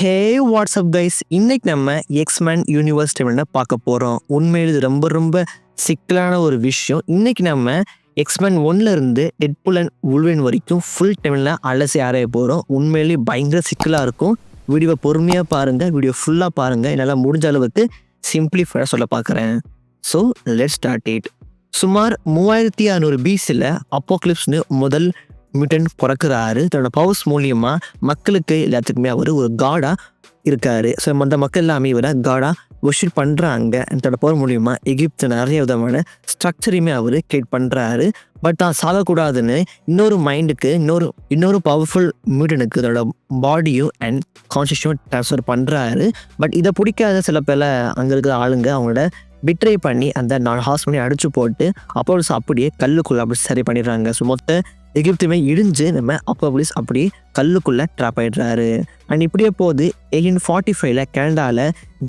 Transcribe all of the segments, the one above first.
ஹே WhatsApp guys, இன்னைக்கு நம்ம எக்ஸ்மேன் universe டைம்ல பார்க்க போகிறோம். உண்மையில் இது ரொம்ப ரொம்ப சிக்கலான ஒரு விஷயம். இன்னைக்கு நம்ம எக்ஸ்மேன் 1ல இருந்து டெட்பூல் அண்ட் வுல்வரின் வரைக்கும் ஃபுல் டைமில் அலசி ஆராய போகிறோம். உண்மையிலேயே பயங்கர சிக்கலாக இருக்கும். வீடியோவை பொறுமையாக பாருங்கள், வீடியோ ஃபுல்லாக பாருங்கள். என்னால் முடிஞ்ச அளவுக்கு சிம்பிளிஃபைடாக சொல்ல பார்க்குறேன். So let's start it. சுமார் 3600 BCயில் அப்போக்லிப்ஸ்னு முதல் மியூட்டன்ட் பிறக்கிறாரு. தன்னோட பவர்ஸ் மூலியமாக மக்களுக்கு எல்லாத்துக்குமே அவர் ஒரு காடாக இருக்கார். ஸோ அந்த மக்கள் எல்லாமே இவரை காடாக ஒர்ஷிப் பண்ணுறாங்க. தன்னோட பவர் மூலியமாக எகிப்து நிறைய விதமான ஸ்ட்ரக்சரையுமே அவர் கிரியேட் பண்ணுறாரு. பட் தான் சாகக்கூடாதுன்னு இன்னொரு மைண்டுக்கு இன்னொரு பவர்ஃபுல் மியூட்டனுக்கு அதோட பாடியும் அண்ட் கான்ஷியஸும் ட்ரான்ஸ்ஃபர் பண்ணுறாரு. பட் இதை பிடிக்காத சில பேர் அங்கே இருக்கிற ஆளுங்க அவங்களோட பிட்ரை பண்ணி அந்த 4 ஹார்ஸ் பண்ணி அடிச்சு போட்டு அப்போலிஸ் அப்படியே கல்லுக்குள்ளே அப்படி சரி பண்ணிடுறாங்க. ஸோ மொத்த எகிப்துமே இடிஞ்சு நம்ம அப்போலிஸ் அப்படியே கல்லுக்குள்ளே ட்ராப் ஆகிடுறாரு. அண்ட் இப்படியே போது 1845 கனடாவில்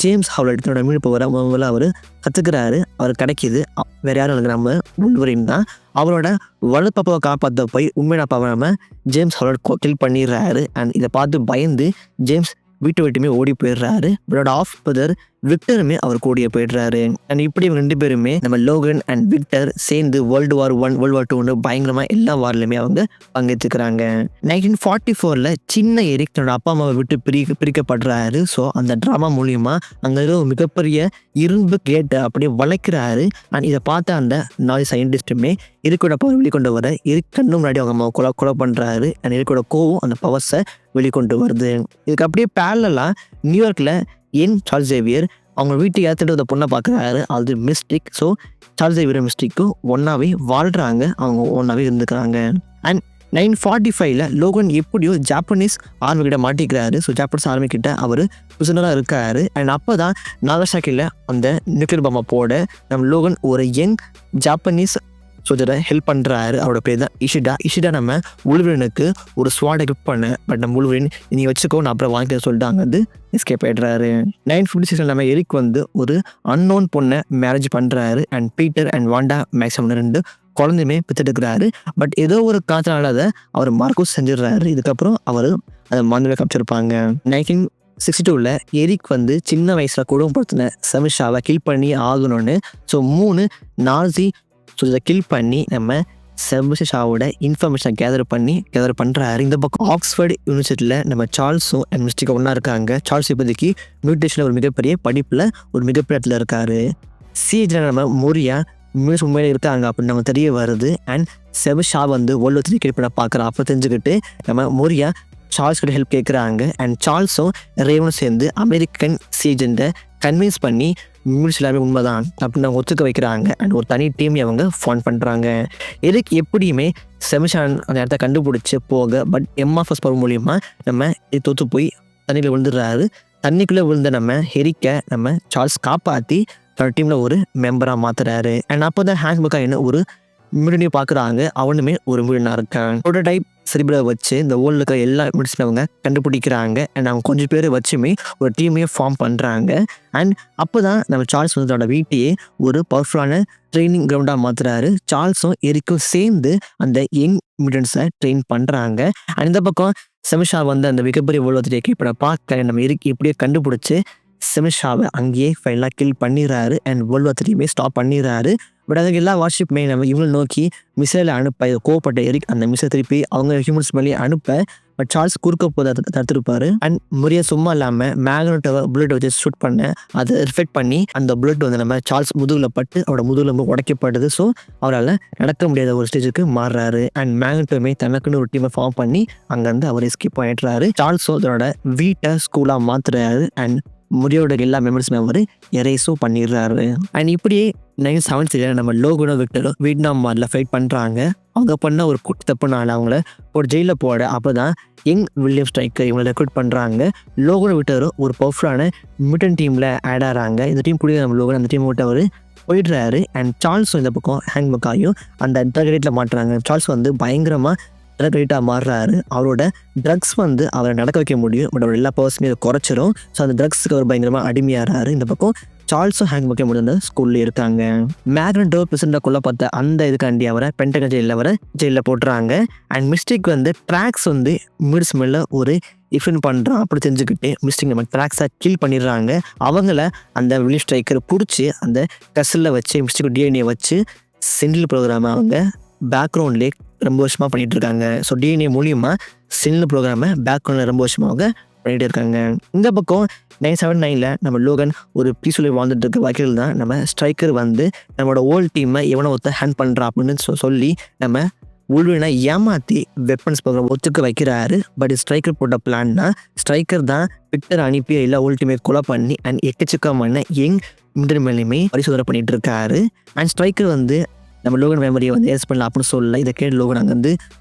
ஜேம்ஸ் ஹாவ்லட் தன்னோட மீட்பு வர முதல்ல அவர் கற்றுக்கிறாரு. அவர் கிடைக்கிது. வேறு யாரும் இல்லை, நம்ம வுல்வரின் தான். அவரோட வலுப்பாப்பாவை காப்பாற்ற போய் உண்மையான அப்பாவை நம்ம ஜேம்ஸ் ஹாவ்லட் கில் பண்ணிடுறாரு. அண்ட் இதை பார்த்து பயந்து ஜேம்ஸ் வீட்டை விட்டுமே ஓடி போயிடுறாரு. அவரோட ஆஃப் பிரதர் விக்டருமே அவர் கூடிய போயிடுறாரு. அண்ட் இப்படி இவங்க 2 பேருமே நம்ம லோகன் அண்ட் விக்டர் சேர்ந்து World War I, World War II பயங்கரமாக எல்லா வார்லையுமே அவங்க பங்கேற்றுக்கிறாங்க. 1944 சின்ன எரிக் தன்னோட அப்பா அம்மாவை விட்டு பிரிக்கப்படுறாரு. ஸோ அந்த ட்ராமா மூலியமாக அங்கே இருக்கிற ஒரு மிகப்பெரிய இரும்பு கேட்டை அப்படியே வளைக்கிறாரு. அண்ட் இதை பார்த்த அந்த 4 சயின்டிஸ்ட்டுமே இருக்கோட பவர் வெளிக்கொண்டு வர கண்ணு முன்னாடி அவங்க அம்மா கொலை பண்ணுறாரு. அண்ட் இருக்கோட கோவம் அந்த பவர்ஸை வெளிக்கொண்டு வருது. இதுக்கு அப்படியே பேரலாக நியூயார்க்கில் சார்ல்ஸ் சேவியர் அவங்க வீட்டுக்கு ஏற்றுட்டு அந்த பொண்ணை பார்க்குறாரு. அது மிஸ்டிக். ஸோ சார்ல்ஸ் சேவியர் மிஸ்டிக்கும் ஒன்றாவே வாழ்கிறாங்க, அவங்க ஒன்றாவே இருந்துக்கிறாங்க. அண்ட் 1945 லோகன் எப்படியோ ஜாப்பனீஸ் ஆர்மி கிட்ட மாட்டிக்கிறாரு. ஸோ ஜாப்பனீஸ் ஆர்மி கிட்ட அவர் பிரிசனராக இருக்காரு. அண்ட் அப்போ தான் நாகசாக்கியில் அந்த நியூக்ளியர் பாம்பை போட நம்ம லோகன் ஒரு யங் ஜாப்பனீஸ் சோல்ஜரை ஹெல்ப் பண்ணுறாரு. அவரோட பேர் தான் இஷிடா நம்ம வுல்வரினுக்கு ஒரு ஸ்வாடை கிஃப்ட் பண்ண. பட் நம்ம வுல்வரின் நீ வச்சுக்கோ, நான் அப்புறம் வாங்கிக்க சொல்லிட்டு அங்கே வந்து எஸ்கேப் ஆகிடுறாரு. 1956 நம்ம எரிக் வந்து ஒரு அன்னோன் பொண்ணை மேரேஜ் பண்ணுறாரு. And Peter and Wanda maximum 2 குழந்தையுமே பெற்றெடுக்கிறாரு. பட் ஏதோ ஒரு காரணத்தினால அதை அவர் மார்க்கோஸ் செஞ்சிடுறாரு. இதுக்கப்புறம் அவர் அதை மண்ணில் காமிச்சிருப்பாங்க. 1962 எரிக் வந்து சின்ன வயசில் குடும்பப்படுத்தின செமிஷாவை கில் பண்ணி ஆகணும்னு ஸோ 3 நாசி இதை கில் பண்ணி நம்ம செமிஷாவோட இன்ஃபர்மேஷனை கேதர் பண்ணுறாரு. இந்த பக்கம் ஆக்ஸ்ஃபோர்ட் யூனிவர்சிட்டியில் நம்ம சார்ல்ஸும் அண்ட் மிஸ்டிக்கும் ஒன்றா இருக்காங்க. சார்ல்ஸ் இப்போதைக்கு மியூட்டேஷனில் ஒரு மிகப்பெரிய படிப்பில் ஒரு மிகப்பெரிய இடத்துல இருக்காரு. சிஹெச்சில் நம்ம மோரியா மியூஸ் உண்மையிலே இருக்காங்க அப்படின்னு நம்ம தெரிய வருது. அண்ட் செமிஷா வந்து World War III கிரியேட் பண்ண பார்க்குறோம். அப்போ தெரிஞ்சுக்கிட்டு நம்ம மோரியா சார்ல்ஸ் கிட்ட ஹெல்ப் கேட்குறாங்க. அண்ட் சார்ல்ஸும் ரேவனும் சேர்ந்து அமெரிக்கன் சிஹெச்சை கன்வின்ஸ் பண்ணி மியூஸ் எல்லாமே உண்மைதான் அப்படின்னு அவங்க ஒத்துக்க வைக்கிறாங்க. அண்ட் ஒரு தனி டீம் அவங்க ஃபார்ம் பண்ணுறாங்க. எதுக்கு எப்படியுமே செமிஷான் அந்த இடத்த கண்டுபிடிச்சி போக பட் எம்ஆர்எஸ் பவர் மூலியமாக நம்ம தோற்று போய் தண்ணியில் விழுந்துடுறாரு. தண்ணிக்குள்ளே விழுந்த நம்ம ஹெரிக்கை நம்ம சார்ல்ஸ் காப்பாற்றி தன்னோட டீமில் ஒரு மெம்பராக மாற்றுறாரு. அண்ட் அப்போ தான் ஹேங்க் புக்காயின்னு ஒரு மியூட்டனையும் பார்க்குறாங்க. அவனுமே ஒரு மியூட்டனாக இருக்கான். ப்ரோட்டோடைப் செரிபிளை வச்சு இந்த வேர்ல்டில் இருக்கிற எல்லா மியூட்டன்ஸுமே அவங்க கண்டுபிடிக்கிறாங்க. அண்ட் அவங்க கொஞ்சம் பேர் வச்சுமே ஒரு டீமையே ஃபார்ம் பண்ணுறாங்க. அண்ட் அப்போ தான் நம்ம சார்ல்ஸ் வந்து தன்னோட வீட்டையே ஒரு பவர்ஃபுல்லான ட்ரைனிங் கிரவுண்டாக மாற்றுறாரு. சார்ல்ஸும் எரிக்கும் சேர்ந்து அந்த யங் மியூட்டன்ஸை ட்ரெயின் பண்ணுறாங்க. அண்ட் இந்த பக்கம் செமிஷா வந்து அந்த மிகப்பெரிய World War III இப்போ பார்க்க நம்ம எரிக்கு இப்படியே கண்டுபிடிச்சி செமிஷாவை அங்கேயே ஃபைனலாக கில் பண்ணிடுறாரு. And World War III stop பண்ணிடுறாரு. பட் அதுக்கு எல்லா வார்ஷிப்புமே நம்ம இவங்களை நோக்கி மிசைலை அனுப்ப கோவப்பட்ட எரிக் அந்த மிசை திருப்பி அவங்க ஹியூமன்ஸ் மேலேயே அனுப்ப பட் சார்ல்ஸ் குறுக்க போதை தடுத்துருப்பாரு. அண்ட் முறையா சும்மா இல்லாமல் மேக்னெட்டை புல்லட் வச்சு ஷூட் பண்ண அதை ரிஃப்ளெக்ட் பண்ணி அந்த புல்லட் வந்து நம்ம சார்ல்ஸ் முதுகில் பட்டு அவரோட முதுகில் உடைக்கப்படுது. ஸோ அவரால் நடக்க முடியாத ஒரு ஸ்டேஜுக்கு மாறுறாரு. அண்ட் மேக்னெட்டுமே தனக்குன்னு ஒரு டீமை ஃபார்ம் பண்ணி அங்கேருந்து அவர் எஸ்கேப் ஆகிடுறாரு. சார்ல்ஸும் அதோட வீட்டை ஸ்கூலாக மாற்றுறாரு. அண்ட் முறையோட எல்லா மெம்பர்ஸுமே அவர் எரேஸும் பண்ணிடுறாரு. அண்ட் இப்படியே 1970 நம்ம லோகனோ விக்டரும் வியட்நாம் வாரில் ஃபைட் பண்ணுறாங்க. அவங்க பண்ண ஒரு குட்டி தப்புனால அவங்கள ஒரு ஜெயிலில் போட அப்போ தான் யங் வில்லியம் ஸ்ட்ரைக்கர் இவங்களை ரெக்ரூட் பண்ணுறாங்க. லோகனோ விக்டரும் ஒரு பவர்ஃபுல்லான மியூட்டன் டீமில் ஆட் ஆகிறாங்க. இந்த டீம் கூட நம்ம லோகன் அந்த டீம் விட்டு அவர் போயிடுறாரு. அண்ட் சார்ல்ஸும் இந்த பக்கம் ஹேங் புக்காயும் அந்த இன்டர்கிரேட்டில் மாட்டுறாங்க. சார்ல்ஸ் வந்து பயங்கரமாக ட்ரக் ரைட்டாக மாறுறாரு. அவரோட ட்ரக்ஸ் வந்து அவரை நடக்க வைக்க முடியும், பட் அவர் எல்லா பவர்ஸுமே அதை குறைச்சிரும். ஸோ அந்த ட்ரக்ஸுக்கு அவர் பயங்கரமாக அடிமையாகிறாரு. இந்த பக்கம் சார்ல்ஸும் ஹேங்க் மக்க முடியும் ஸ்கூல்ல இருக்காங்க. மேக்னட்டோ பிரசிடண்டை கொல்ல பார்த்த அந்த இதுக்காண்டி அவரை பென்டகன் ஜெயிலில் அவரை ஜெயிலில் போட்டுறாங்க. அண்ட் மிஸ்டேக் வந்து ட்ராக்ஸ் வந்து மிட்ஸ் மேலே ஒரு இஃபென்ட் பண்ணுறான் அப்படி தெரிஞ்சுக்கிட்டு மிஸ்டேக் நம்ம ட்ராக்ஸை கில் பண்ணிடுறாங்க. அவங்கள அந்த வில்லன் ஸ்ட்ரைக்கர் பிடிச்சி அந்த கசிலில் வச்சு மிஸ்டேக் டிஎன்ஏ வச்சு சென்டில் ப்ரோக்ராமை அவங்க பேக்ரவுண்ட்லேயே ரொம்ப வருஷமாக பண்ணிகிட்டு இருக்காங்க. ஸோ டிஎன்ஏ மூலியமாக சென்டில் ப்ரோக்ராமை பேக்ரவுண்டில் ரொம்ப வருஷமாக அவங்க பண்ணிகிட்டு இருக்காங்க. இந்த பக்கம் 979 நம்ம லோகன் ஒரு பீஸ்ஃபுல்லி வாழ்ந்துட்டு இருக்க வகையில் தான் நம்ம ஸ்ட்ரைக்கர் வந்து நம்மளோட ஓல்ட் டீமை எவனை ஒருத்த ஹேண்ட் பண்ணுறான் அப்படின்னு சொல்லி நம்ம உள்வினை ஏமாற்றி வெப்பன்ஸ் ப்ரோக்ராம் ஒத்துக்க வைக்கிறாரு. பட் ஸ்ட்ரைக்கர் போட்ட பிளான்னா ஸ்ட்ரைக்கர் தான் விக்டர் அனுப்பி எல்லா ஓல்டிமேட் கொலை பண்ணி அண்ட் எக்கச்சக்கமான யங் மிண்டர் மேலேயுமே பரிசோதனை பண்ணிட்டு இருக்காரு. அண்ட் ஸ்ட்ரைக்கர் வந்து நம்ம லோகன் மெமரியை வந்து ஏஸ் பண்ணலாம் அப்படின்னு சொல்லல. இதை கேட்டு லோகன் அங்கே வந்து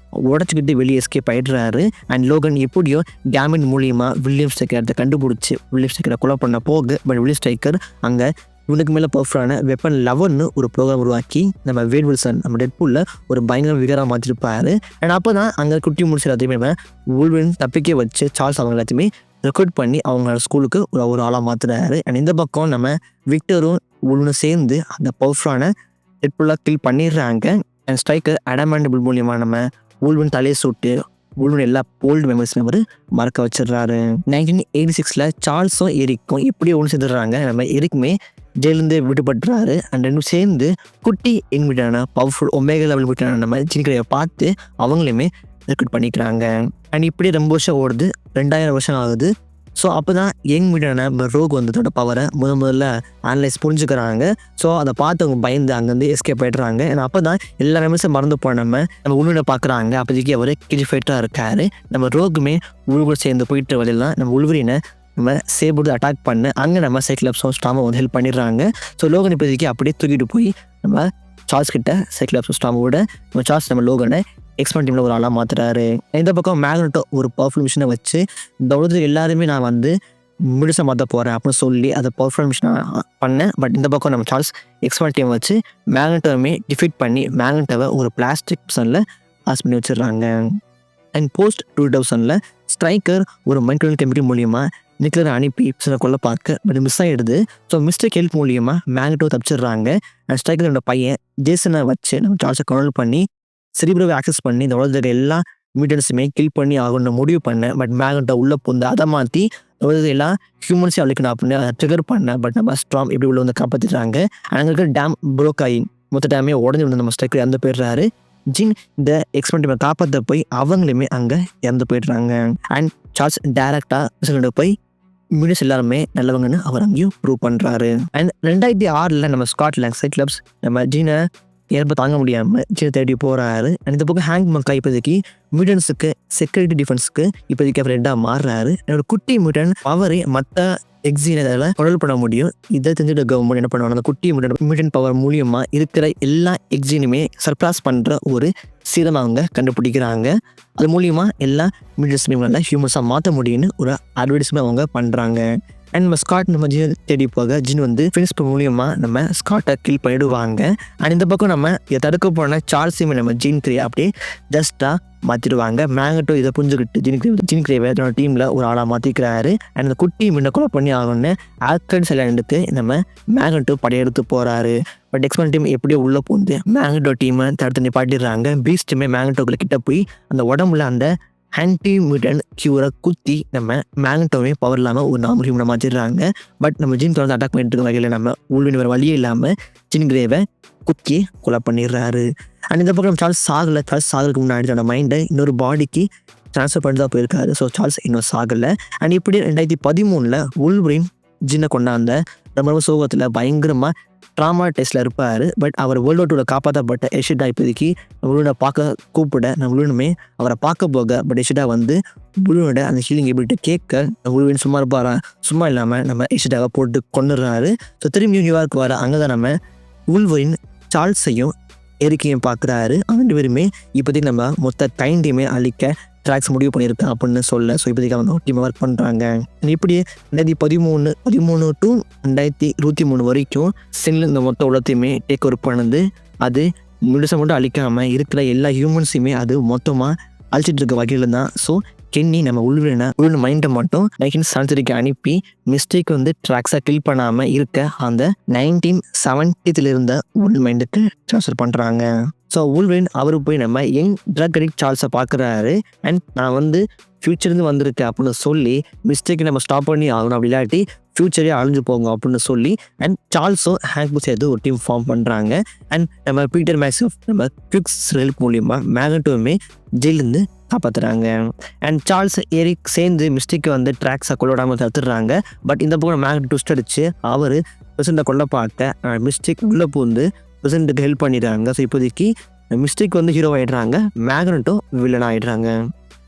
உடச்சிக்கிட்டு வெளியே எஸ்கேப் ஆகிடுறாரு. அண்ட் லோகன் எப்படியோ கேமின் மூலியமாக வில்லியம் ஸ்ட்ரைக்கரை கண்டுபிடிச்சி வில்லியம் ஸ்ட்ரைக்கரை கொலை பண்ண போக பட் வில்லியம் ஸ்ட்ரைக்கர் அங்கே இவனுக்கு மேலே பர்ஃபரான வெப்பன் 11 ஒரு ப்ரோக்ராம் உருவாக்கி நம்ம வேட் வில்சன் நம்ம டெட்பூலில் ஒரு பயங்கர விகராக மாற்றிருப்பாரு. அண்ட் அப்போ தான் அங்கே குட்டி முடிச்சு எல்லாத்தையுமே நம்ம உள்வின் தப்பிக்க வச்சு சார்ல்ஸ் அவங்க எல்லாத்தையுமே ரெக்ரூட் பண்ணி அவங்க ஸ்கூலுக்கு ஒரு ஆளாக மாற்றுறாரு. அண்ட் இந்த பக்கம் நம்ம விக்டரும் உள்வினும் சேர்ந்து அந்த பர்ஃபரான டெட்பூலாக கில் பண்ணிடுறாங்க. அண்ட் ஸ்ட்ரைக்கர் அடமாண்டபிள் மூலியமாக நம்ம உள்வின் தலையை சுட்டு உள்வின் எல்லா ஓல்டு மெமரிஸ் அவர் மறக்க வச்சிடுறாரு. 1986 சார்ல்ஸும் எரிக்கும் எப்படியோ ஒன்று சேர்ந்துடுறாங்க. நம்ம எரிக்குமே ஜெயிலேருந்து விடுபட்டுறாரு. அண்ட் ரெண்டும் சேர்ந்து குட்டி இன்விட்டான பவர்ஃபுல் ஒமேகா லெவல் விட்டான நம்ம ஜினிக்கிறையை பார்த்து அவங்களையுமே ரெக்ரூட் பண்ணிக்கிறாங்க. அண்ட் இப்படி ரொம்ப வருஷம் ஓடுது, 2000 வருஷம் ஆகுது. ஸோ அப்போ தான் யங் மீடான ரோக் வந்ததோட பவரை முதல்ல அனலைஸ் புரிஞ்சுக்கிறாங்க. ஸோ அதை பார்த்து அவங்க பயந்து அங்கேருந்து எஸ்கேப் ஆகிடுறாங்க. ஏன்னா அப்போ தான் எல்லா நிமிஷம் மறந்து போன நம்ம உள்வினை பார்க்குறாங்க. அப்போதைக்கு அவர் கிரிஃபைட்டாக இருக்கார். நம்ம ரோகுமே உள்வினை சேர்ந்து போயிட்டு வரையிலாம் நம்ம உள்வினை நம்ம சேபோடு அட்டாக் பண்ண அங்கே நம்ம சைக்ளாப்ஸும் ஸ்டாமை வந்து ஹெல்ப் பண்ணிடுறாங்க. ஸோ லோகன் இப்போதைக்கு அப்படியே தூக்கிட்டு போய் நம்ம சார்ல்ஸ் கிட்ட சைக்ளாப்ஸும் ஸ்டாமோட நம்ம சார்ல்ஸ் நம்ம லோகனை எக்ஸ்பெண்ட் டீமில் ஒரு ஆளாக மாற்றுறாரு. இந்த பக்கம் மேக்னட்டோ ஒரு பவர்ஃபுல் மிஷினை வச்சு இந்த உலகத்தில் எல்லாருமே நான் வந்து முழுசாக மாற்ற போகிறேன் அப்படின்னு சொல்லி அதை பவர்ஃபுல் மிஷினாக பண்ணேன். பட் இந்த பக்கம் நம்ம சார்ல்ஸ் எக்ஸ்பெண்ட் டீம் வச்சு மேக்னட்டோவுமே டிஃபீட் பண்ணி மேக்னட்டோவை ஒரு பிளாஸ்டிக் மிஷனில் பாஸ் பண்ணி வச்சிடுறாங்க. அண்ட் போஸ்ட் 2000 ஸ்ட்ரைக்கர் ஒரு மைக்ரோவல் கெமிக்கல் மூலியமாக நிக்கலரை அனுப்பி மிஷனை கொல்ல பார்க்க பட் மிஸ் ஆகிடுது. ஸோ மிஸ்டேக் ஹெல்ப் மூலியமாக மேக்னட்டோ தப்பிச்சிடுறாங்க. அண்ட் ஸ்ட்ரைக்கரோட பையன் ஜேசனை வச்சு நம்ம சார்ல்ஸை கண்ட்ரோல் பண்ணி செரிப்ரோவை ஆக்சஸ் பண்ணி இந்த உலகத்தில் எல்லா மியூட்டன்ஸுமே கில் பண்ணி ஆகணும்னு முடிவு பண்ணேன். பட் மேக்னட்டோ உள்ளே போந்து அதை மாற்றி உலகத்தில் எல்லா ஹியூமன்ஸையும் அழிக்கணும் அப்படின்னு அதை ட்ரிகர் பண்ணேன். பட் நம்ம ஸ்ட்ராம் இப்படி உள்ள வந்து காப்பாற்றிடுறாங்க. அங்கே இருக்கிற டேம் ப்ரோக் ஆகி மொத்த டேமே உடஞ்சி விழுந்து நம்ம ஸ்ட்ரைக்கர் இறந்து போயிடுறாரு. ஜின் இந்த எக்ஸ்பெரிமெண்ட் காப்பாற்ற போய் அவங்களுமே அங்கே இறந்து போயிடுறாங்க. அண்ட் சார்ல்ஸ் டேரக்டாக போய் மியூனிஸ் எல்லாருமே நல்லவங்கன்னு அவர் அங்கேயும் ப்ரூவ் பண்ணுறாரு. அண்ட் 2006 நம்ம ஸ்காட்லாண்ட் சைக்ளப்ஸ் நம்ம ஜீனை ஏற்ப தாங்க முடியாமல் ஜீனை தேடி போகிறாரு. அண்ட் இந்த பக்கம் ஹேங்க் மக்கா இப்போதைக்கு மியூட்டன்ஸுக்கு செக்யூரிட்டி டிஃபென்ஸுக்கு இப்போதைக்கு அவர் ரெண்டாக மாறுறாரு. என்னோட குட்டி மியூட்டன் பவரை மற்ற எக்ஸினில் கண்ட்ரோல் பண்ண முடியும். இதை தெரிஞ்சுட்டு கவர்மெண்ட் என்ன பண்ணுவாங்க, அந்த குட்டி மியூட்டன் பவர் மூலியமாக இருக்கிற எல்லா எக்ஸினுமே சர்ப்ராஸ் பண்ணுற ஒரு சீரம் அவங்க கண்டுபிடிக்கிறாங்க. அது மூலியமாக எல்லா மியூட்டன்ஸுமே ஹியூமன்ஸாக மாற்ற முடியும்னு ஒரு அட்வர்டைஸ்மெண்ட் அவங்க பண்ணுறாங்க. அண்ட் நம்ம ஸ்காட் நம்ம ஜின் தேடி போக ஜின் வந்து ஃபினிஷ் மூலியமாக நம்ம ஸ்காட்டை கில் பண்ணிடுவாங்க. அண்ட் இந்த பக்கம் நம்ம இதை தடுக்க போன சார்ல்ஸுமே நம்ம ஜீன் கிரே அப்படியே ஜஸ்ட்டாக மாற்றிடுவாங்க. மேக்னட்டோ இதை புரிஞ்சுக்கிட்டு ஜின் கிரேவை என்னோட டீமில் ஒரு ஆளாக மாற்றிக்கிறாரு. அண்ட் அந்த குட்டி முன்ன கொலை பண்ணி ஆகணும்னு ஆல்கட் சைலண்டுக்கு நம்ம மேக்னட்டோ படையெடுத்து போகிறாரு. பட் எக்ஸ்பெண்ட் டீம் எப்படியோ உள்ளே போந்து மேக்னட்டோ டீமை தடுத்து நிப்பாட்டிடுறாங்க. பீஸ்ட்டுமே மேக்னட்டோக்குள்ள கிட்ட போய் அந்த உடம்புல அந்த ஆன்டி மியூட்டன் கியூரை குத்தி நம்ம மேக்னட்டோவே பவர் இல்லாமல் ஒரு நார்மல் ஹியூமனை மாற்றிடுறாங்க. பட் நம்ம ஜின் தொடர்ந்து அட்டாக் பண்ணிட்டு இருக்க வகையில் நம்ம உள்வின் வேறு வழியே இல்லாமல் ஜின் கிரேவை குத்தி கொலை பண்ணிடுறாரு. அண்ட் இந்த பக்கம் சார்ல்ஸ் சாகலை. சார்ல்ஸ் சாகலுக்கு முன்னாடி தன்னோட மைண்டை இன்னொரு பாடிக்கு ட்ரான்ஸ்ஃபர் பண்ணி தான் போயிருக்காரு. ஸோ சார்ல்ஸ் இன்னும் சாகலை. அண்ட் இப்படி 2013 உல்வரின் ஜின்னை கொண்டாந்த ரொம்ப சோகத்தில் பயங்கரமாக ட்ராமா டெஸ்ட்டில் இருப்பார். பட் அவர் வேர்ல்டு வார் 2 காப்பாற்றப்பட்ட எஷிடா இப்போதைக்கு உள்வினை பார்க்க கூப்பிட நம்ம உள்வினுமே அவரை பார்க்க போக பட் எஷிடா வந்து உள்வினோட அந்த ஹீலிங் எப்படிட்டு கேட்க உள்வின் சும்மா இருப்பாரா, சும்மா இல்லாமல் நம்ம எஷிடாவை போட்டு கொண்டுடுறாரு. ஸோ திரும்பி நியூயார்க் வர அங்கே தான் நம்ம உல்வரின் சார்ல்ஸையும் எரிக்கையும் பார்க்குறாரு. அவங்க 2 பேருமே இப்போதைக்கு நம்ம மொத்த டைண்டையுமே அழிக்க ட்ராக்ஸ் முடிவு பண்ணியிருக்கேன் அப்படின்னு சொல்ல. ஸோ இப்போதைக்கு அவங்க டீம் ஒர்க் பண்ணுறாங்க. இப்படியே 2013 டு 2023 வரைக்கும் சென்னில் இந்த மொத்த உலகத்தையுமே டேக் ஓவர் பண்ணுது. அது முழுசை மட்டும் அழிக்காமல் இருக்கிற எல்லா ஹியூமன்ஸையுமே அது மொத்தமாக அழிச்சிட்டு இருக்க வகையில் தான். ஸோ கென்னி நம்ம உள்வின் மைண்டை மட்டும் 1970 அனுப்பி மிஸ்டேக் வந்து ட்ராக்ஸாக கில் பண்ணாமல் இருக்க அந்த 1970 இருந்த உள் மைண்டுக்கு ட்ரான்ஸ்ஃபர் பண்ணுறாங்க. ஸோ உள்வின் அவர் போய் நம்ம யங் ட்ரக் அடிக்ட் சார்ல்ஸை பார்க்குறாரு. அண்ட் நான் வந்து ஃப்யூச்சர்லேருந்து வந்திருக்கேன் அப்படின்னு சொல்லி மிஸ்டேக்கை நம்ம ஸ்டாப் பண்ணி ஆகணும், அப்படி இல்லாட்டி ஃப்யூச்சரே அழிஞ்சு போங்க அப்படின்னு சொல்லி அண்ட் சார்ல்ஸும் ஹேங்க்கும் சேர்த்து ஒரு டீம் ஃபார்ம் பண்ணுறாங்க. அண்ட் நம்ம பீட்டர் மேக்ஸிஃப் நம்ம குவிக்ஸ் ஹெல்ப் மூலியமாக மேக்னட்டோவுமே ஜெயிலேருந்து காப்பாற்றுறாங்க. அண்ட் சார்ல்ஸ் எரிக் சேர்ந்து மிஸ்டேக்கை வந்து ட்ராக்ஸை கொள்ள விடாமல் தடுத்துடுறாங்க. பட் இந்த பக்கம் மேக்னட் ட்விஸ்ட் அடிச்சு அவர் பிரசிடண்ட்டை கொல்ல பார்க்க மிஸ்டேக் உள்ளே பூந்து பிரசிடண்ட்டுக்கு ஹெல்ப் பண்ணிடுறாங்க. ஸோ இப்போதைக்கு மிஸ்டேக் வந்து ஹீரோ ஆகிடுறாங்க, மேக்னட்டும் வில்லன் ஆகிடுறாங்க.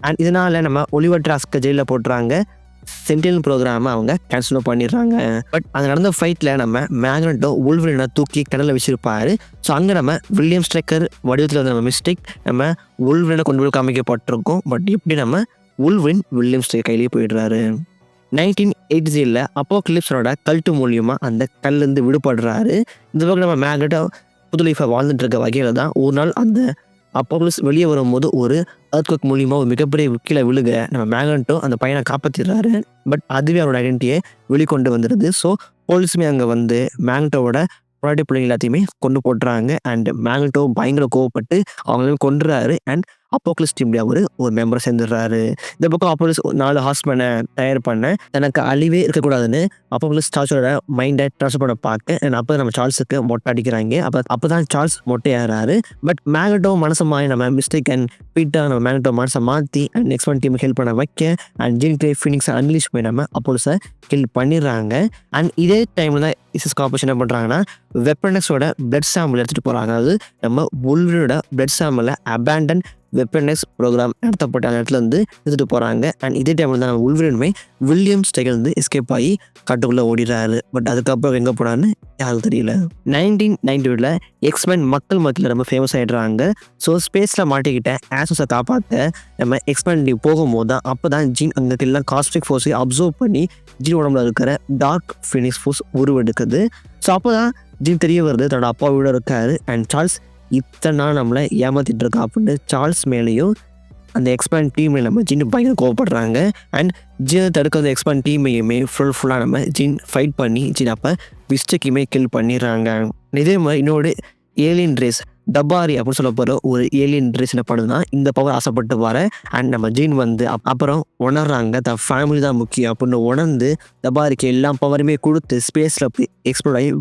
அண்ட் இதனால் நம்ம ஒலிவர் ட்ராஸ்க்கை ஜெயிலில் போட்டுறாங்க. சென்டினல் ப்ரோக்ராமை அவங்க கேன்சலும் பண்ணிடுறாங்க. பட் அங்கே நடந்த ஃபைட்டில் நம்ம மேக்னட்டோ உல்வரினை தூக்கி கடலில் வச்சிருப்பாரு. ஸோ அங்கே நம்ம வில்லியம் ஸ்ட்ரைக்கர் வடிவத்தில் வந்து நம்ம மிஸ்டேக் நம்ம உல்வரினை கொண்டு போய் காமிக்கப்பட்டிருக்கோம். பட் எப்படி நம்ம உல்வரின் வில்லியம் ஸ்ட்ரைக்கர் கையிலேயே போயிடுறாரு. 1980 அப்போகலிப்ஸோட கல்ட்டு மூலியமாக அந்த கல்லேருந்து விடுபடுறாரு. இந்த பக்கம் நம்ம மேக்னட்டோ புது லைஃபை வாழ்ந்துட்டு இருக்க வகையில் தான் ஒரு நாள் அந்த அப்போகலிப்ஸ் வெளியே வரும்போது ஒரு எர்த்குவேக் மூலியமாக ஒரு மிகப்பெரிய கீழே விழுக நம்ம மேக்னட்டோ அந்த பையனை காப்பாற்றிடுறாரு. பட் அதுவே அவரோட ஐடென்டிட்டியை வெளிக்கொண்டு வந்துடுது. ஸோ போலீஸுமே அங்கே வந்து மேக்னட்டோட பொண்டாட்டி பிள்ளைங்க எல்லாத்தையுமே கொண்டு போட்டுறாங்க. அண்ட் மேக்னட்டோ பயங்கர கோவப்பட்டு அவங்களையும் கொண்டுறாரு. அண்ட் அப்போகலிப்ஸ் டீம்ல ஒரு மெம்பரை சேர்ந்துடுறாரு. இந்த பக்கம் அப்போகலிப்ஸ் 4 ஹார்ஸ்மேனை தயார் பண்ண தனக்கு அழிவே இருக்கக்கூடாதுன்னு அப்போகலிப்ஸ் சார்ல்ஸோட மைண்டை ட்ரான்ஸ்ஃபர் பண்ண பார்க்க அண்ட் அப்போ நம்ம சார்ல்ஸுக்கு மொட்டை அடிக்கிறாங்க. அப்போ தான் சார்ல்ஸ் மொட்டையாகிறாரு. பட் மேக்னட்டோ மனசை மாறி நம்ம மிஸ்டேக் அண்ட் பீட்டர் நம்ம மேக்னட்டோ மனசை மாற்றி அண்ட் எக்ஸ்மேன் டீம் ஹெல்ப் பண்ண வைக்க அண்ட் ஜீன் கிரே ஃபீனிக்ஸை அன்லீஷ் பண்ணி நம்ம அப்போகலிப்ஸை கில் பண்ணிடுறாங்க. அண்ட் இதே டைமில் தான் இசஸ் கார்பரேஷன் என்ன பண்ணுறாங்கன்னா வெப்பனஸோட பிளட் சாம்பிள் எடுத்துகிட்டு போகிறாங்க. அதாவது நம்ம உல்வரினோட பிளட் சாம்பிளை அபேண்டன் வெப்பனஸ் ப்ரோக்ராம் நடத்தப்பட்ட அந்த இடத்துல வந்து எடுத்துகிட்டு போகிறாங்க. அண்ட் இதே டைமில் தான் உல்வரினுமே வில்லியம் ஸ்ட்ரைக்கர்லேருந்து எஸ்கேப் ஆகி காட்டுக்குள்ளே ஓடிடுறாரு. பட் அதுக்கப்புறம் எங்கே போனான்னு யாருக்கும் தெரியல. 1990 எக்ஸ்மேன் மக்கள் மத்தியில் ரொம்ப ஃபேமஸ் ஆகிடுறாங்க. ஸோ ஸ்பேஸில் மாட்டிக்கிட்ட ஆசஸை காப்பாற்ற நம்ம எக்ஸ்மேன் போகும்போது தான் அப்போ தான் ஜீன் அங்கே எல்லாம் காஸ்மிக் ஃபோர்ஸை அப்சர்வ் பண்ணி ஜீன் உடம்புல இருக்கிற டார்க் ஃபீனிக்ஸ் ஃபோர்ஸ் உருவெடுக்குது. ஸோ அப்போ தான் ஜீன் தெரிய வருது தன்னோட அப்பா வீட இருக்காரு. அண்ட் சார்ல்ஸ் இத்தனை நாள் நம்மளை ஏமாத்திட்டு இருக்கா அப்படின்னு சார்ல்ஸ் மேலேயும் அந்த எக்ஸ்பேண்ட் டீம் நம்ம ஜீன் பயங்கர கோவப்படுறாங்க. அண்ட் ஜீனை தடுக்க அந்த எக்ஸ்பேண்ட் டீமையுமே ஃபுல்லாக நம்ம ஜீன் ஃபைட் பண்ணி ஜீன் அப்போ மிஸ்டேக்கையுமே கில் பண்ணிடுறாங்க. இதே மாதிரி இன்னொரு ஏலியன் ரேஸ் டபாரி அப்படின்னு சொல்ல போகிற ஒரு ஏலியன் ரேஸ் என்ன பண்ணுதுன்னா இந்த பவர் ஆசைப்பட்டு வர அண்ட் நம்ம ஜீன் வந்து அப்புறம் உணர்றாங்க தான் ஃபேமிலி தான் முக்கியம் அப்படின்னு உணர்ந்து டபாரிக்கு எல்லா பவருமே கொடுத்து ஸ்பேஸில் போய் எக்ஸ்ப்ளோர் ஆகி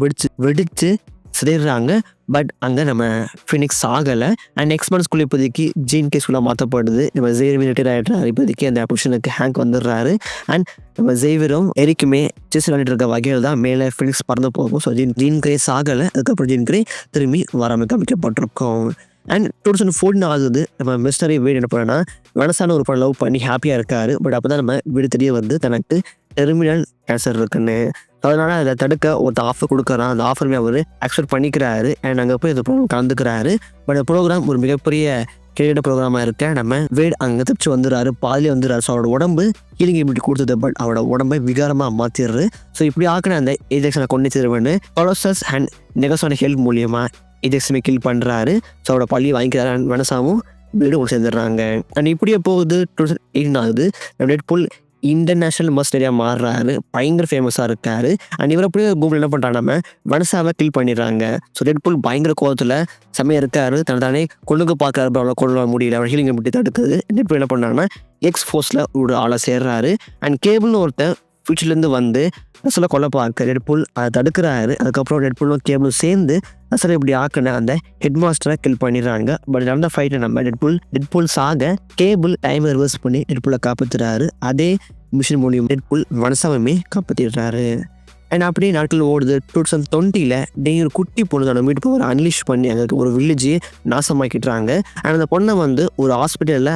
வெடிச்சு சிதைறாங்க. பட் அங்கே நம்ம ஃபினிக்ஸ் ஆகலை. அண்ட் நெக்ஸ்ட் மந்த்ஸ்குள்ளே இப்போதைக்கு ஜீன் கேஸ்குள்ளே மாற்றப்படுது. நம்ம ஜேவியர் ரிட்டையர் ஆகிடுறாரு. இப்போதைக்கு அந்த பொசிஷனுக்கு ஹேங்க் வந்துடுறாரு. அண்ட் நம்ம ஜேவியரும் எரிக்குமே செஸ் விளையாடிட்டு இருக்க வகையில் தான் மேலே ஃபினிக்ஸ் பறந்து போகும். ஸோ ஜீன் கிரேஸ் ஆகலை. அதுக்கப்புறம் ஜீன் கிரே திரும்பி வராமல் காமிக்கப்பட்டிருக்கோம். அண்ட் 2014 ஆகுது. நம்ம மிஸ்டரி வீடு என்ன பண்ணா வனசான ஒரு படம் லவ் பண்ணி ஹாப்பியாக இருக்காரு. பட் அப்போ தான் நம்ம வீடு தெரிய வந்து தனக்கு டெர்மினல் கேன்சர் இருக்குன்னு. அதனால் அதை தடுக்க ஒரு ஆஃபர் கொடுக்குறான். அந்த ஆஃபருமே அவர் அக்செப்ட் பண்ணிக்கிறாரு. அண்ட் அங்கே போய் அந்த ப்ரோக்ராம் கலந்துக்கிறாரு. பட் அந்த ப்ரோக்ராம் ஒரு மிகப்பெரிய கிரியேட்டிவ் ப்ரோக்ராமாக இருக்க நம்ம வேட் அங்கே தப்பிச்சு வந்துடுறாரு. பாதிலே வந்துடுறாரு. ஸோ அவரோட உடம்பு ஹீலிங் இப்படி கொடுத்தது. பட் அவரோட உடம்பை விகாரமாக மாற்றிடுறாரு. ஸோ இப்படி ஆக்கின அந்த ஏஜெக்ஷனை கொண்டு தருவேன்னு கொலோசஸ் அண்ட் நெகஸோட ஹெல்ப் மூலியமாக ஏஜெக்ஸுமே கில் பண்ணுறாரு. ஸோ அவரோட பள்ளி வாங்கிக்கிறாரு. அண்ட் வனசாவும் வீடு ஒன்று சேர்ந்துடுறாங்க. அண்ட் இப்படியே போகுது. 2018 ஆகுது. நம்ம டெட்பூல் இன்டர்நேஷ்னல் மஸ்டரியாக மாறுறாரு. பயங்கர ஃபேமஸாக இருக்காரு. அண்ட் இவரை அப்படியே கூகுள் என்ன பண்ணுறாங்க நம்ம வனசாவை கில் பண்ணிடுறாங்க. ஸோ டெட்பூல் பயங்கர கோவத்தில் செம்மையாக இருக்காரு. தானே கொள்ளுக்கு பார்க்குறாரு. அவளை கொள்ள முடியல. அவள் ஹீலிங்கை விட்டு தடுக்குது. டெட்பூல் என்ன பண்ணாங்கன்னா எக்ஸ் ஃபோர்ஸில் ஒரு ஆளை சேர்றாரு. அண்ட் கேபிள்னு ஒருத்தர் ஃபியூச்சர்லேருந்து வந்து ரசலை கொல்ல பார்க்க டெட்பூல் அதை தடுக்கிறாரு. அதுக்கப்புறம் டெட்பூலும் கேபிளும் சேர்ந்து ரசலை இப்படி ஆக்கின அந்த ஹெட் மாஸ்டரை கில் பண்ணிடுறாங்க. பட் நடந்த ஃபைட்டை நம்ம டெட்பூல் சாக கேபிள் டைமை ரிவர்ஸ் பண்ணி டெட்பூலை காப்பாற்றுறாரு. அதே மிஷின் மூலியம் டெட்பூல் வனசாவுமே காப்பாற்றிடுறாரு. அண்ட் அப்படியே நாட்கள் ஓடுது. 2020 ஒரு குட்டி பொண்ணு தன்னோட மீட் பவர் அன்லீஷ் பண்ணி அங்கே ஒரு வில்லேஜ் நாசமாக்கிட்டுறாங்க. அண்ட் அந்த பொண்ணை வந்து ஒரு ஹாஸ்பிட்டலில்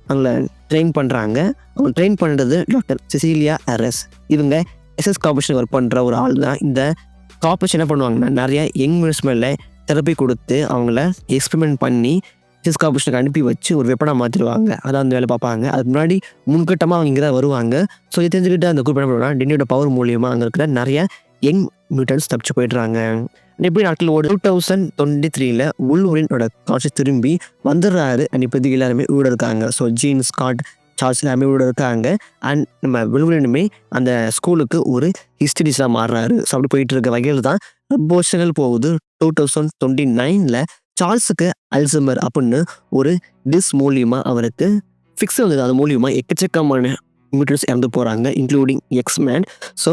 அவங்கள ட்ரெயின் பண்ணுறாங்க. அவங்க ட்ரெயின் பண்ணுறது டாக்டர் செசிலியா அரஸ். இவங்க எஸ்எஸ் கார்பரேஷன் ஒர்க் பண்ணுற ஒரு ஆள் தான். இந்த கார்பரேஷன் என்ன பண்ணுவாங்கன்னா நிறையா யங் மினிஸ்மெண்ட்டில் தெரப்பி கொடுத்து அவங்கள எக்ஸ்பெரிமெண்ட் பண்ணி எஸ்எஸ் கார்பரேஷனுக்கு அனுப்பி வச்சு ஒரு வெப்பனாக மாற்றிடுவாங்க. அதான் அந்த வேலை பார்ப்பாங்க. அதுக்கு முன்னாடி முன்கட்டமாக அவங்க இங்கே தான் வருவாங்க. ஸோ இதை தெரிஞ்சுக்கிட்டு அந்த குரூப் என்ன பண்ணுவாங்கன்னா டென்னியோட பவர் மூலியமாக அங்கே இருக்கிற நிறைய யங் மியூட்டன்ஸ் தப்பிச்சு போயிடுறாங்க. எப்படி நாட்கள் ஓடு 2023ல் உல்வரினோட காட்சி திரும்பி வந்துடுறாரு. அண்ட் இப்போதைக்கு எல்லாருமே உயிரோட இருக்காங்க. ஸோ ஜீன், ஸ்காட், சார்ல்ஸ் எல்லாமே உயிரோட இருக்காங்க. அண்ட் நம்ம உல்வரினுமே அந்த ஸ்கூலுக்கு ஒரு ஹிஸ்டரிஸாக மாறுறாரு. ஸோ அப்படி போயிட்டு இருக்க வகையில் தான் ரொம்ப வருஷங்கள் போகுது. 2029ல் சார்ல்ஸுக்கு அல்சைமர் அப்படின்னு ஒரு டிஸ் மூலியமாக அவருக்கு ஃபிக்ஸ் வந்தது. அது மூலியமாக எக்கச்சக்கமான மியூட்டன்ஸ் இறந்து போகிறாங்க, இன்க்ளூடிங் எக்ஸ்மேன். ஸோ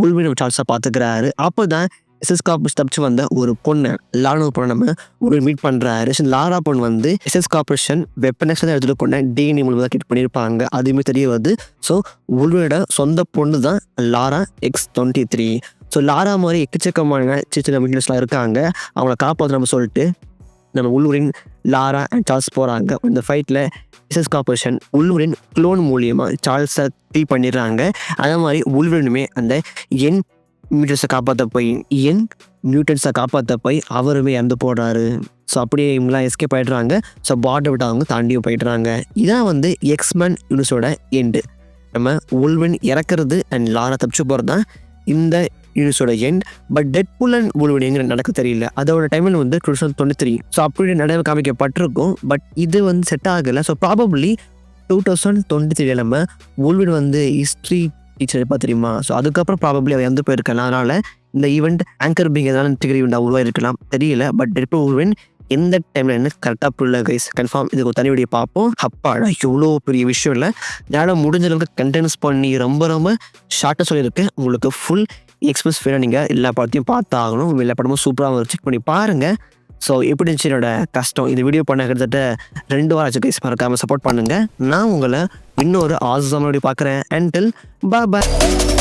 உல்வரின் சார்ல்ஸை பார்த்துக்கிறாரு. அப்போ தான் எஸ்எஸ் கார்பஸ் தப்பிச்சு வந்த ஒரு பொண்ணு லாரா பொண்ணை நம்ம ஒரு மீட் பண்ணுறாரு. லாரா பொண்ணு வந்து எஸ்எஸ் கார்பரேஷன் வெப்பனஸ் தான் எடுத்துகிட்டு கொண்ட டிஎன்ஏ மூலமாக தான் கிட் பண்ணியிருப்பாங்க. அதுவுமே தெரிய வருது. ஸோ உல்வரினோட சொந்த பொண்ணு தான் லாரா X-23. ஸோ லாரா மாதிரி எக்கச்சக்கமான சின்ன மியூட்டன்ஸ்லாம் இருக்காங்க. அவங்கள காப்பாற்றணும் சொல்லிட்டு நம்ம உல்வரின், லாரா அண்ட் சார்ல்ஸ் போகிறாங்க. இந்த ஃபைட்டில் எஸ்எஸ் கார்பரேஷன் உல்வரின் க்ளோன் மூலியமாக சார்ல்ஸை கில் பண்ணிடுறாங்க. அதே மாதிரி உல்வரினுமே அந்த என் மியூட்டன்ஸை காப்பாற்ற போய் அவருமே இறந்து போடுறாரு. ஸோ அப்படியே இவங்களாம் எஸ்கேப் ஆகிடுறாங்க. ஸோ பார்டர் விட்டு அவங்க தாண்டியும் போயிடுறாங்க. இதான் வந்து எக்ஸ்மேன் யூனிவர்ஸோட எண்டு. நம்ம உல்வரின் இறக்குறது அண்ட் லாரா தப்பிச்சு போகிறது தான் இந்த யூனிவர்ஸோட எண்ட். பட் டெட்பூல் அண்ட் உல்வரின் எங்கே நடக்க தெரியல. அதோட டைமில் வந்து 2023. ஸோ அப்படி நடவு காமிக்கப்பட்டிருக்கும். பட் இது வந்து செட் ஆகலை. ஸோ ப்ராபப்ளி 2023 நம்ம உல்வரின் வந்து ஹிஸ்ட்ரி டீச்சர் எப்போ தெரியுமா? ஸோ அதுக்கப்புறம் ப்ராபப்ளி அவர் இறந்து போயிருக்கலாம். அதனால் இந்த ஈவெண்ட் ஆங்கர் பிங் எதனால டிகிரி ஈவெண்ட் உருவாயிருக்கலாம் தெரியல. பட் டெட்பூல் உல்வரின் எந்த டைமில் என்ன கரெக்டாக புரியல கைஸ். கன்ஃபார்ம் இதுக்கு ஒரு தனி வீடியோ பார்ப்போம். அப்பாடா இவ்வளோ பெரிய விஷயம் இல்லை. என்னால் முடிஞ்ச அளவுக்கு கண்டென்ஸ் பண்ணி ரொம்ப ஷார்ட்டாக சொல்லியிருக்கேன். உங்களுக்கு ஃபுல் எக்ஸ்பிரஸ் வேணும். நீங்கள் எல்லா படத்தையும் பார்த்தாகணும். எல்லா படமும் சூப்பராக செக் பண்ணி பாருங்கள். ஸோ எப்படி இருந்துச்சு என்னோட கஷ்டம். இந்த வீடியோ பண்ண கிட்டத்தட்ட 2 வாரம் ஆச்சு கைஸ். மறக்காமல் சப்போர்ட் பண்ணுங்கள். நான் உங்களை இன்னொரு ஆசம் பார்க்குறேன். அண்டில் பாய்.